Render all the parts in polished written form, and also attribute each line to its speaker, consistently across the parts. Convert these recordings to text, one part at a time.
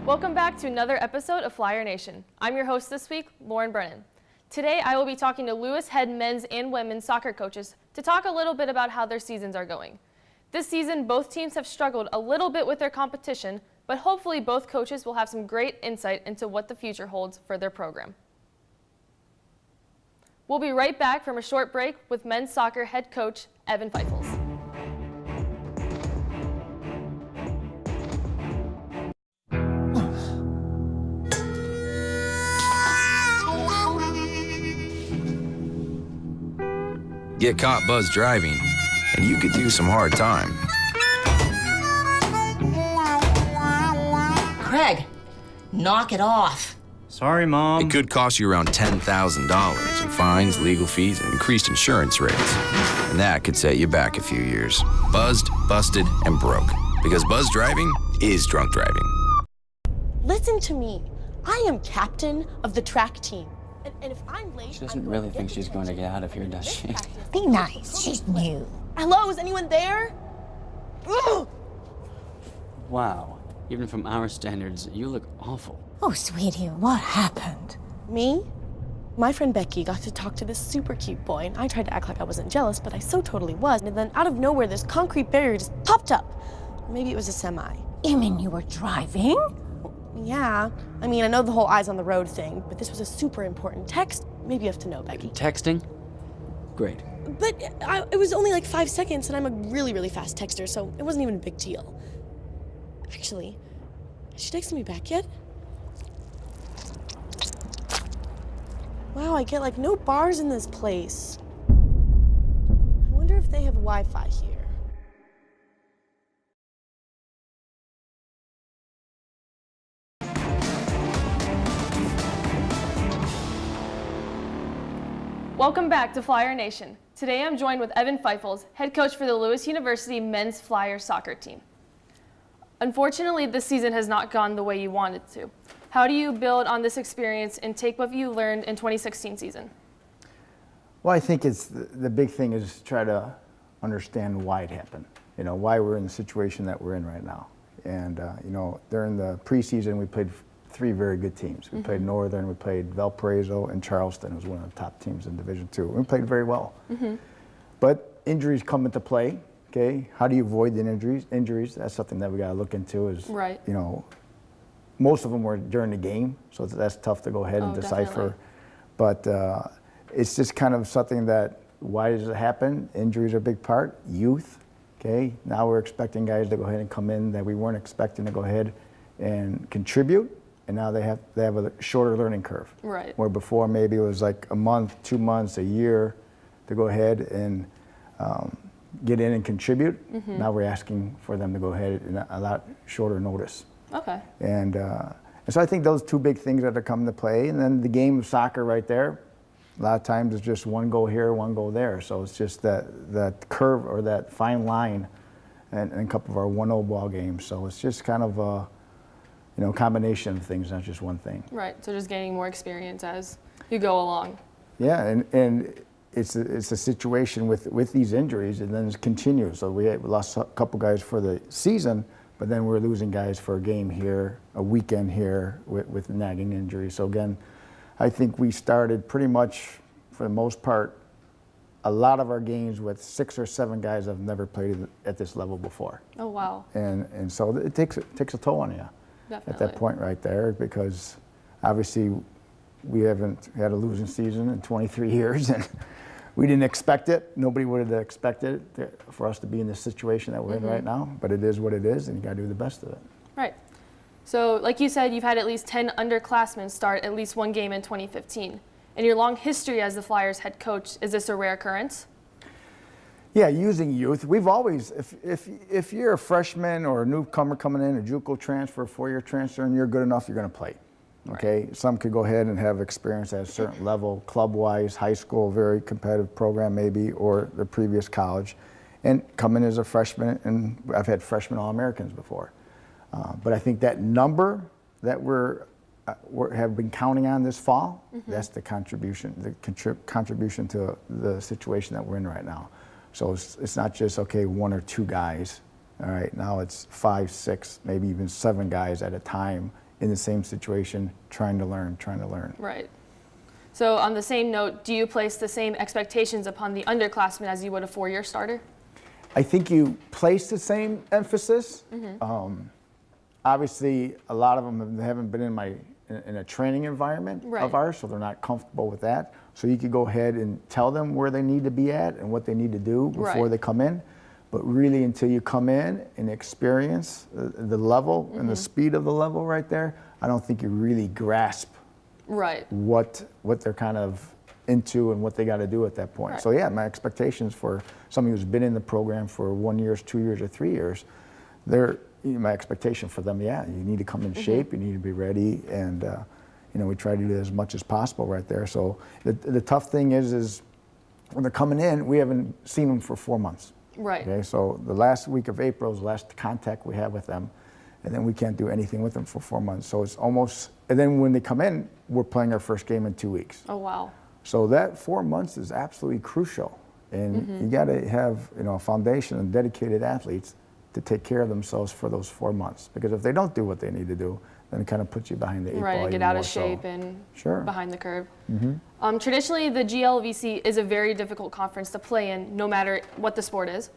Speaker 1: Welcome back to another episode of Flyer Nation. I'm your host this week, Lauren Brennan. Today I will be talking to Lewis Head men's and women's soccer coaches to talk a little bit about how their seasons are going. This season, both teams have struggled a little bit with their competition, but hopefully both coaches will have some great insight into what the future holds for their program. We'll be right back from a short break with men's soccer head coach, Evan Fiffles.
Speaker 2: Get caught buzzed driving, and you could do some hard time.
Speaker 3: Craig, knock it off.
Speaker 4: Sorry, Mom.
Speaker 2: It could cost you around $10,000 in fines, legal fees, and increased insurance rates. And that could set you back a few years. Buzzed, busted, and broke. Because buzz driving is drunk driving.
Speaker 5: Listen to me. I am captain of the track team. And if I'm late,
Speaker 4: She doesn't really think she's going to get out of here, does she?
Speaker 3: Be nice, she's new.
Speaker 5: Hello, is anyone there? Ugh!
Speaker 4: Wow. Even from our standards, you look awful.
Speaker 3: Oh, sweetie, what happened?
Speaker 5: Me? My friend Becky got to talk to this super cute boy, and I tried to act like I wasn't jealous, but I so totally was. And then out of nowhere, this concrete barrier just popped up. Maybe it was a semi.
Speaker 3: You mean you were driving?
Speaker 5: Yeah. I mean, I know the whole eyes on the road thing, but this was a super important text. Maybe you have to know, Becky.
Speaker 4: Texting? Great.
Speaker 5: But it was only like 5 seconds, and I'm a really, really fast texter, so it wasn't even a big deal. Actually, has she texted me back yet? Wow, I get like no bars in this place. I wonder if they have Wi-Fi here.
Speaker 1: Welcome back to Flyer Nation. Today I'm joined with Evan Fiffles, head coach for the Lewis University men's Flyer soccer team. Unfortunately, this season has not gone the way you wanted to. How do you build on this experience and take what you learned in 2016 season?
Speaker 6: Well, I think it's the big thing is try to understand why it happened. You know, why we're in the situation that we're in right now. And you know, during the preseason, we played 3 very good teams. We played Northern, we played Valparaiso, and Charleston, who was one of the top teams in Division II. We played very well. But injuries come into play. Okay, how do you avoid the injuries? That's something that we got to look into. Is
Speaker 1: right.
Speaker 6: You know, most of them were during the game, so that's tough to go ahead and decipher. But it's just kind of something that, why does it happen? Injuries are a big part. Youth, okay? Now we're expecting guys to go ahead and come in that we weren't expecting to go ahead and contribute, and now they have a shorter learning curve.
Speaker 1: Right. Where
Speaker 6: before maybe it was like a month, 2 months, a year to go ahead and get in and contribute. Now we're asking for them to go ahead in a lot shorter notice.
Speaker 1: Okay.
Speaker 6: And so I think those 2 big things that are coming to play. And then the game of soccer right there, a lot of times it's just one goal here, one goal there. So it's just that curve or that fine line and a couple of our 1-0 ball games. So it's just kind of a combination of things, not just one thing.
Speaker 1: Right, so just gaining more experience as you go along.
Speaker 6: Yeah, and it's a situation with these injuries, and then it continues. So we lost a couple guys for the season, but then we're losing guys for a game here, a weekend here with nagging injuries. So again, I think we started pretty much, for the most part, a lot of our games with 6 or 7 guys that have never played at this level before.
Speaker 1: Oh, wow.
Speaker 6: And so it takes a toll on you.
Speaker 1: Definitely.
Speaker 6: At that point right there, because obviously we haven't had a losing season in 23 years, and we didn't expect it. Nobody would have expected it for us to be in this situation that we're in right now, but it is what it is, and you got to do the best of it.
Speaker 1: Right. So like you said, you've had at least 10 underclassmen start at least 1 game in 2015. In your long history as the Flyers head coach, is this a rare occurrence?
Speaker 6: Yeah, using youth. We've always, if you're a freshman or a newcomer coming in, a JUCO transfer, 4-year transfer, and you're good enough, you're going to play. Okay, right. Some could go ahead and have experience at a certain level, club-wise, high school, very competitive program maybe, or the previous college, and come in as a freshman. And I've had freshman All-Americans before, but I think that number that we have been counting on this fall, that's the contribution to the situation that we're in right now. So it's not just, okay, 1 or 2 guys. All right, now it's 5, 6, maybe even 7 guys at a time in the same situation, trying to learn.
Speaker 1: Right. So on the same note, do you place the same expectations upon the underclassmen as you would a four-year starter?
Speaker 6: I think you place the same emphasis. Obviously, a lot of them haven't been in a training environment of ours, so they're not comfortable with that. So you could go ahead and tell them where they need to be at and what they need to do before they come in. But really, until you come in and experience the level and the speed of the level right there, I don't think you really grasp what they're kind of into and what they got to do at that point.
Speaker 1: Right.
Speaker 6: So yeah, my expectations for somebody who's been in the program for 1 year, 2 years, or 3 years, my expectation for them, you need to come in shape, you need to be ready, and we try to do as much as possible right there. So the tough thing is when they're coming in, we haven't seen them for 4 months.
Speaker 1: Right.
Speaker 6: Okay, so the last week of April is the last contact we have with them, and then we can't do anything with them for 4 months. So it's almost, and then when they come in, we're playing our first game in 2 weeks.
Speaker 1: Oh, wow.
Speaker 6: So that 4 months is absolutely crucial, and you got to have a foundation of dedicated athletes to take care of themselves for those 4 months. Because if they don't do what they need to do, then it kind of puts you behind the eight ball.
Speaker 1: Right, and get
Speaker 6: even
Speaker 1: out
Speaker 6: more
Speaker 1: of shape
Speaker 6: so.
Speaker 1: and
Speaker 6: Sure.
Speaker 1: behind the curve. Traditionally, the GLVC is a very difficult conference to play in, no matter what the sport is.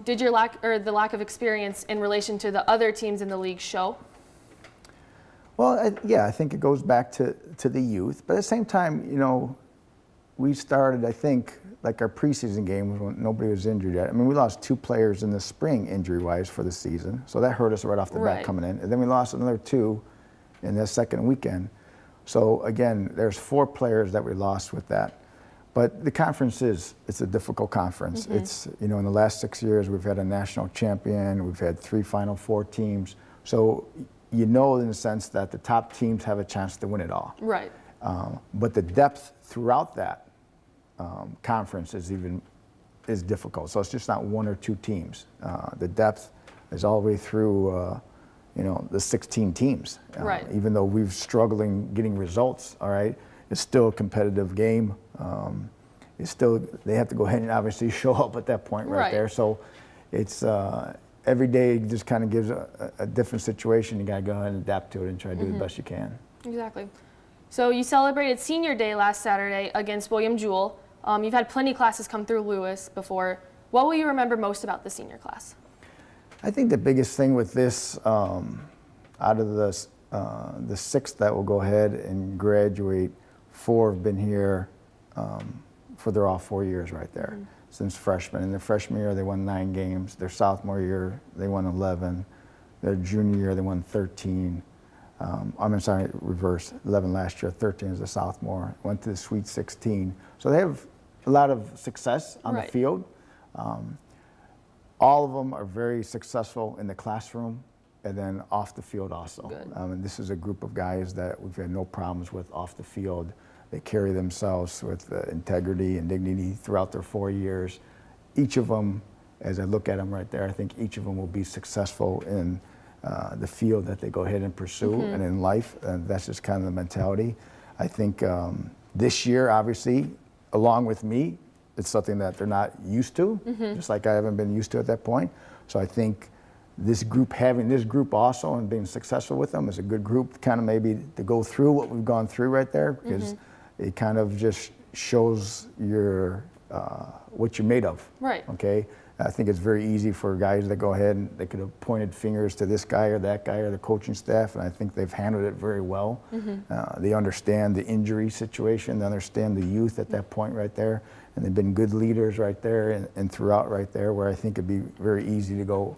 Speaker 1: Did the lack of experience in relation to the other teams in the league show?
Speaker 6: Well, I think it goes back to the youth. But at the same time, we started, I think, like our preseason game when nobody was injured yet. I mean, we lost 2 players in the spring injury-wise for the season. So that hurt us right off the bat coming in. And then we lost another 2 in the second weekend. So again, there's 4 players that we lost with that. But the conference it's a difficult conference. It's, in the last 6 years, we've had a national champion. We've had 3 Final Four teams. So in the sense that the top teams have a chance to win it all.
Speaker 1: Right.
Speaker 6: But the depth throughout that conference is difficult. So it's just not 1 or 2 teams. The depth is all the way through, the 16 teams.
Speaker 1: Right.
Speaker 6: Even though we've struggling getting results, all right, it's still a competitive game. They have to go ahead and obviously show up at that point right there. So it's every day just kind of gives a different situation. You got to go ahead and adapt to it and try to do the best you can.
Speaker 1: Exactly. So you celebrated Senior Day last Saturday against William Jewell. You've had plenty of classes come through Lewis before. What will you remember most about the senior class?
Speaker 6: I think the biggest thing with this, out of the 6 that will go ahead and graduate, 4 have been here for their all 4 years right there since freshman. In their freshman year, they won 9 games. Their sophomore year, they won 11. Their junior year, they won 13. Reverse. 11 last year, 13 as a sophomore. Went to the Sweet 16. So they have a lot of success on the field. All of them are very successful in the classroom and then off the field also. And this is a group of guys that we've had no problems with off the field. They carry themselves with integrity and dignity throughout their 4 years. Each of them, as I look at them right there, I think each of them will be successful in the field that they go ahead and pursue and in life. And that's just kind of the mentality. I think this year, obviously, along with me, it's something that they're not used to, just like I haven't been used to at that point. So I think having this group also and being successful with them is a good group kind of maybe to go through what we've gone through right there, because it kind of just shows your what you're made of.
Speaker 1: Right.
Speaker 6: Okay. I think it's very easy for guys that go ahead and they could have pointed fingers to this guy or that guy or the coaching staff, and I think they've handled it very well. They understand the injury situation, they understand the youth at that point right there, and they've been good leaders right there and throughout right there, where I think it'd be very easy to go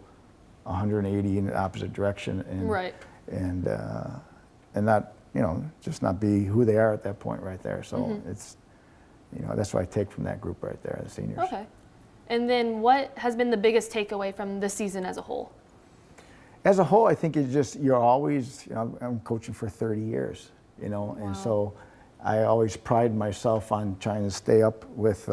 Speaker 6: 180 in the opposite direction and not, just not be who they are at that point right there. So it's, that's what I take from that group right there, the seniors.
Speaker 1: Okay. And then what has been the biggest takeaway from this season as a whole?
Speaker 6: As a whole, I think it's just, you're always, I'm coaching for 30 years, and so I always pride myself on trying to stay up with,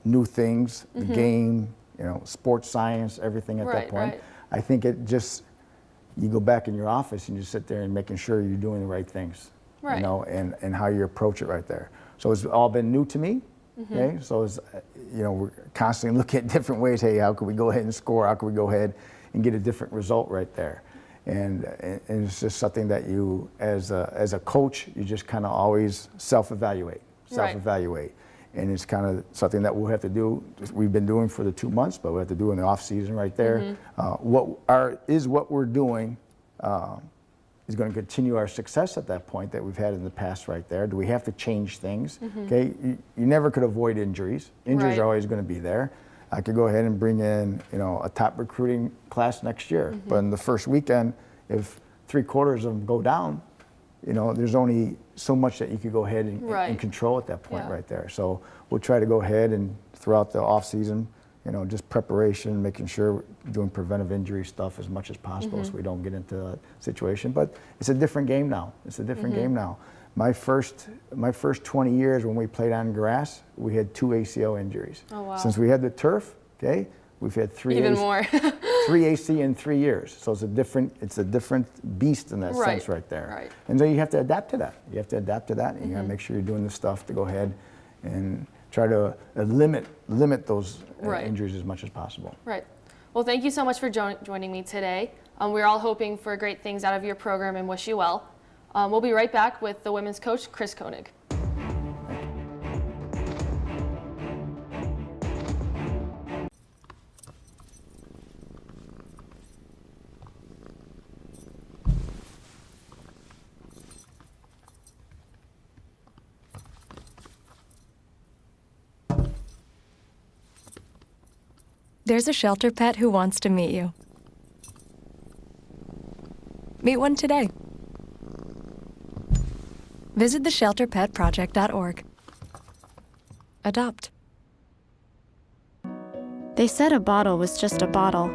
Speaker 6: new things, the game, sports science, everything at that point. I think it just, you go back in your office and you sit there and making sure you're doing the right things, and how you approach it right there. So it's all been new to me. Okay, so it's, we're constantly looking at different ways. Hey, how can we go ahead and score? How can we go ahead and get a different result right there? And it's just something that you, as a coach, you just kind of always self-evaluate. And it's kind of something that we'll have to do. We've been doing for the 2 months, but we have to do in the off season right there. What we're doing is going to continue our success at that point that we've had in the past right there. Do we have to change things? Okay, you never could avoid injuries. Injuries are always going to be there. I could go ahead and bring in, a top recruiting class next year, but in the first weekend, if 3/4 of them go down, there's only so much that you could go ahead and control at that point right there. So we'll try to go ahead and throughout the off season, just preparation, making sure we're doing preventive injury stuff as much as possible so we don't get into a situation. But it's a different game now. Game now. My first 20 years when we played on grass, we had 2 ACL injuries.
Speaker 1: Oh, wow.
Speaker 6: Since we had the turf, okay, we've had 3
Speaker 1: Even more.
Speaker 6: 3 AC in 3 years. So it's a different beast in that sense right there.
Speaker 1: Right.
Speaker 6: And so you have to adapt to that. And you got to make sure you're doing the stuff to go ahead and try to limit those injuries as much as possible.
Speaker 1: Right. Well, thank you so much for joining me today. We're all hoping for great things out of your program and wish you well. We'll be right back with the women's coach, Chris Koenig.
Speaker 7: There's a shelter pet who wants to meet you. Meet one today. Visit theshelterpetproject.org. Adopt.
Speaker 8: They said a bottle was just a bottle.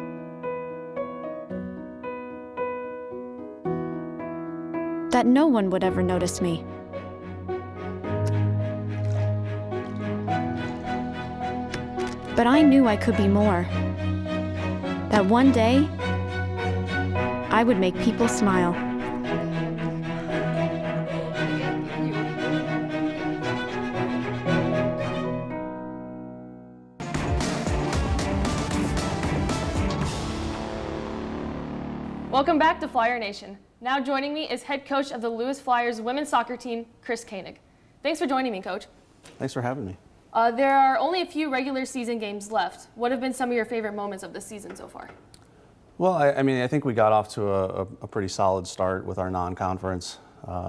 Speaker 8: That no one would ever notice me. But I knew I could be more. That one day, I would make people smile.
Speaker 1: Welcome back to Flyer Nation. Now joining me is head coach of the Lewis Flyers women's soccer team, Chris Koenig. Thanks for joining me, Coach.
Speaker 9: Thanks for having me.
Speaker 1: There are only a few regular season games left. What have been some of your favorite moments of this season so far?
Speaker 9: Well, I think we got off to a pretty solid start with our non-conference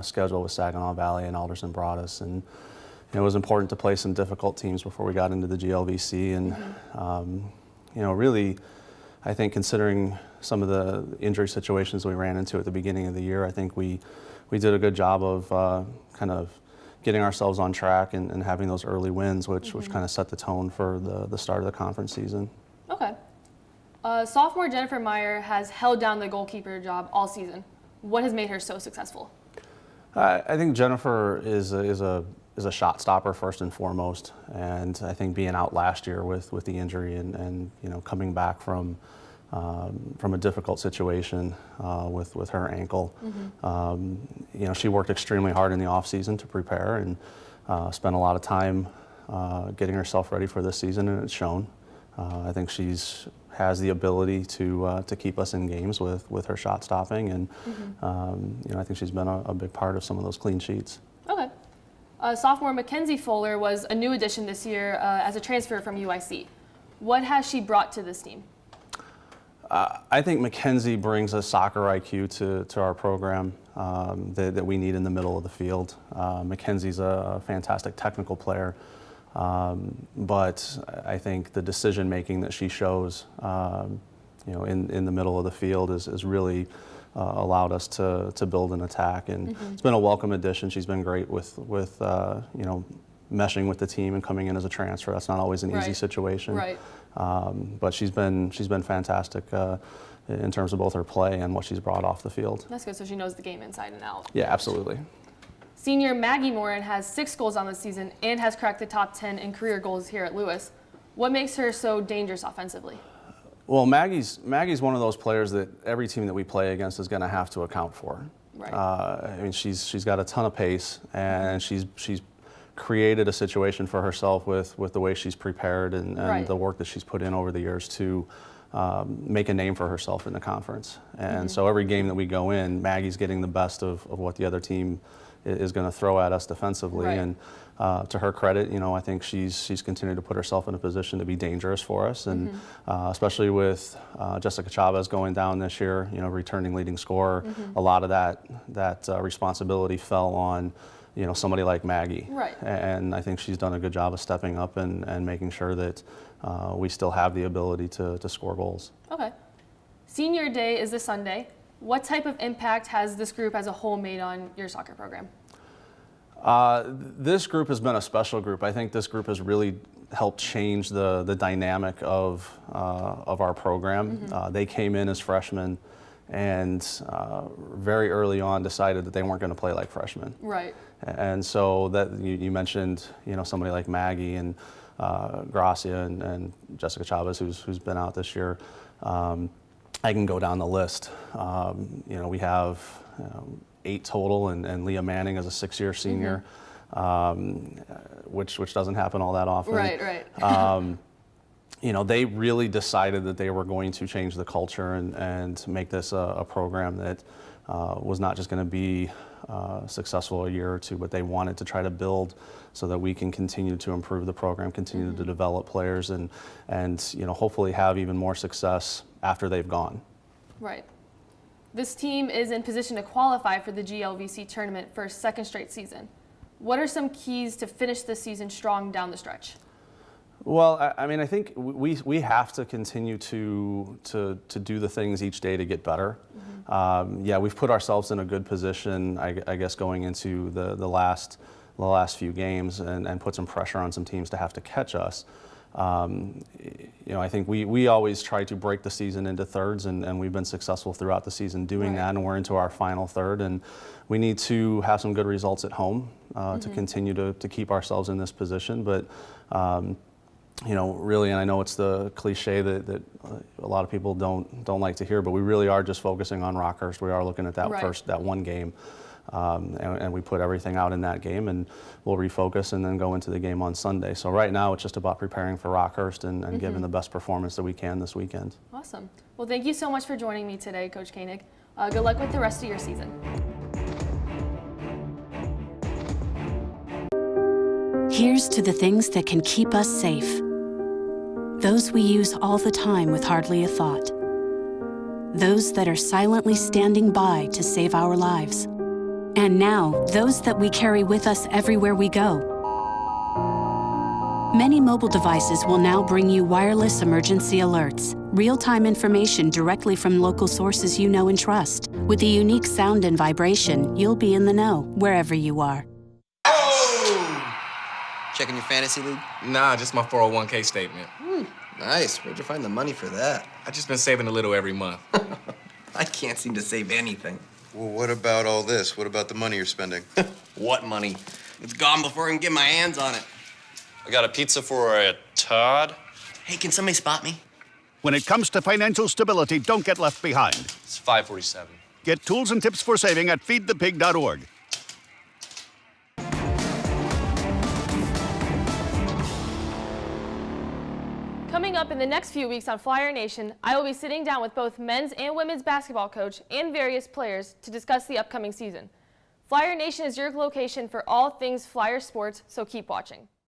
Speaker 9: schedule with Saginaw Valley and Alderson Broadus, and it was important to play some difficult teams before we got into the GLVC. And really, I think considering some of the injury situations we ran into at the beginning of the year, I think we did a good job of kind of getting ourselves on track and having those early wins, which kind of set the tone for the start of the conference season.
Speaker 1: Okay. Sophomore Jennifer Meyer has held down the goalkeeper job all season. What has made her so successful?
Speaker 9: I think Jennifer is a shot stopper first and foremost, and I think being out last year with the injury and coming back from a difficult situation with her ankle. She worked extremely hard in the off season to prepare and spent a lot of time getting herself ready for this season, and it's shown. I think has the ability to keep us in games with her shot stopping, and I think she's been a big part of some of those clean sheets.
Speaker 1: Okay. Sophomore Mackenzie Folder was a new addition this year as a transfer from UIC. What has she brought to this team?
Speaker 9: I think Mackenzie brings a soccer IQ to our program that we need in the middle of the field. Mackenzie's a fantastic technical player, but I think the decision making that she shows, in the middle of the field is really allowed us to build an attack, and it's been a welcome addition. She's been great with meshing with the team and coming in as a transfer. That's not always an easy situation.
Speaker 1: Right.
Speaker 9: But she's been fantastic in terms of both her play and what she's brought off the field.
Speaker 1: That's good, so she knows the game inside and out.
Speaker 9: Yeah, absolutely.
Speaker 1: Senior Maggie Morin has 6 goals on the season and has cracked the top 10 in career goals here at Lewis. What makes her so dangerous offensively?
Speaker 9: Well, Maggie's one of those players that every team that we play against is going to have to account for.
Speaker 1: Right.
Speaker 9: She's got a ton of pace, and she's created a situation for herself with the way she's prepared and the work that she's put in over the years to make a name for herself in the conference. And so every game that we go in, Maggie's getting the best of what the other team is going to throw at us defensively.
Speaker 1: Right.
Speaker 9: And to her credit, I think she's continued to put herself in a position to be dangerous for us. And especially with Jessica Chavez going down this year, returning leading scorer, a lot of that responsibility fell on somebody like Maggie.
Speaker 1: Right.
Speaker 9: And I think she's done a good job of stepping up and making sure that we still have the ability to score goals.
Speaker 1: Okay. Senior Day is this Sunday. What type of impact has this group as a whole made on your soccer program?
Speaker 9: This group has been a special group. I think this group has really helped change the dynamic of our program. They came in as freshmen and very early on decided that they weren't going to play like freshmen.
Speaker 1: Right.
Speaker 9: And so that you mentioned, somebody like Maggie and Gracia and Jessica Chavez, who's been out this year. I can go down the list. We have 8 total, and Leah Manning is a 6-year senior, which doesn't happen all that often.
Speaker 1: Right.
Speaker 9: They really decided that they were going to change the culture and make this a program that was not just going to be successful a year or two, but they wanted to try to build so that we can continue to improve the program, continue to develop players, and hopefully have even more success after they've gone.
Speaker 1: Right. This team is in position to qualify for the GLVC tournament for a second straight season. What are some keys to finish this season strong down the stretch?
Speaker 9: Well, I think we have to continue to do the things each day to get better. We've put ourselves in a good position, I guess, going into the last few games and put some pressure on some teams to have to catch us. I think we always try to break the season into thirds, and we've been successful throughout the season doing that, and we're into our final third, and we need to have some good results at home to continue to keep ourselves in this position. But really, and I know it's the cliche that a lot of people don't like to hear, but we really are just focusing on Rockhurst. We are looking at that one game. And we put everything out in that game, and we'll refocus and then go into the game on Sunday. So right now it's just about preparing for Rockhurst and giving the best performance that we can this weekend.
Speaker 1: Awesome. Well, thank you so much for joining me today, Coach Koenig. Good luck with the rest of your season.
Speaker 10: Here's to the things that can keep us safe. Those we use all the time with hardly a thought. Those that are silently standing by to save our lives. And now, those that we carry with us everywhere we go. Many mobile devices will now bring you wireless emergency alerts, real-time information directly from local sources you know and trust. With the unique sound and vibration, you'll be in the know, wherever you are.
Speaker 11: Oh! Checking your fantasy league?
Speaker 12: Nah, just my 401k statement.
Speaker 11: Nice. Where'd you find the money for that?
Speaker 12: I just been saving a little every month.
Speaker 11: I can't seem to save anything.
Speaker 13: Well, what about all this? What about the money you're spending?
Speaker 11: What money? It's gone before I can get my hands on it.
Speaker 14: I got a pizza for a Todd.
Speaker 11: Hey, can somebody spot me?
Speaker 15: When it comes to financial stability, don't get left behind.
Speaker 14: It's 547.
Speaker 15: Get tools and tips for saving at feedthepig.org.
Speaker 1: Coming up in the next few weeks on Flyer Nation, I will be sitting down with both men's and women's basketball coach and various players to discuss the upcoming season. Flyer Nation is your location for all things Flyer sports, so keep watching.